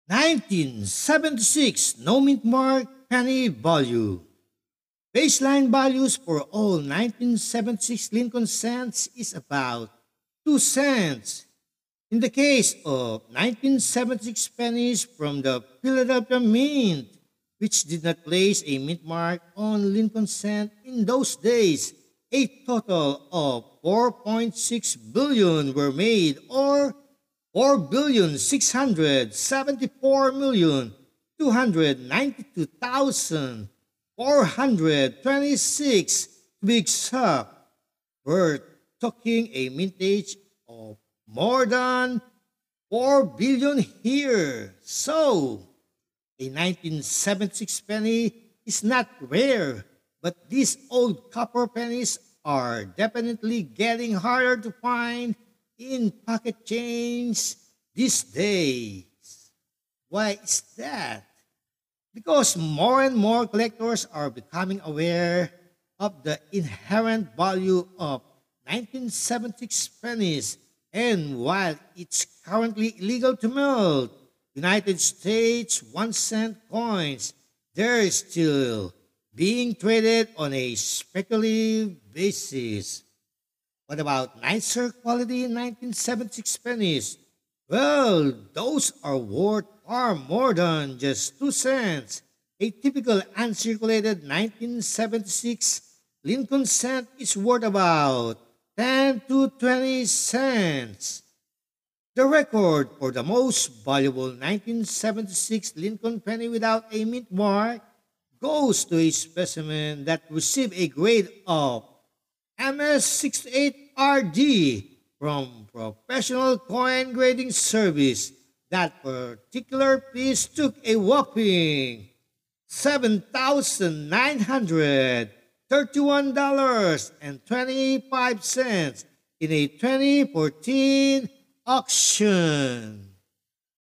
1976 no mint mark penny value. Baseline values for all 1976 Lincoln cents is about 2 cents. In the case of 1976 pennies from the Philadelphia Mint, which did not place a mint mark on Lincoln cent in those days, a total of 4.6 billion were made, or 4,674,292,426 to be exact. We're talking a mintage of more than 4 billion here. So, a 1976 penny is not rare, but these old copper pennies are definitely getting harder to find in pocket change these days. Why is that? Because more and more collectors are becoming aware of the inherent value of 1976 pennies, and while it's currently illegal to melt United States 1 cent coins, they're still being traded on a speculative basis. What about nicer quality 1976 pennies? Well, those are worth far more than just 2 cents. A typical uncirculated 1976 Lincoln cent is worth about 10 to 20 cents. The record for the most valuable 1976 Lincoln penny without a mint mark goes to a specimen that received a grade of MS68RD from Professional Coin Grading Service. That particular piece took a whopping $7,931.25 in a 2014 auction.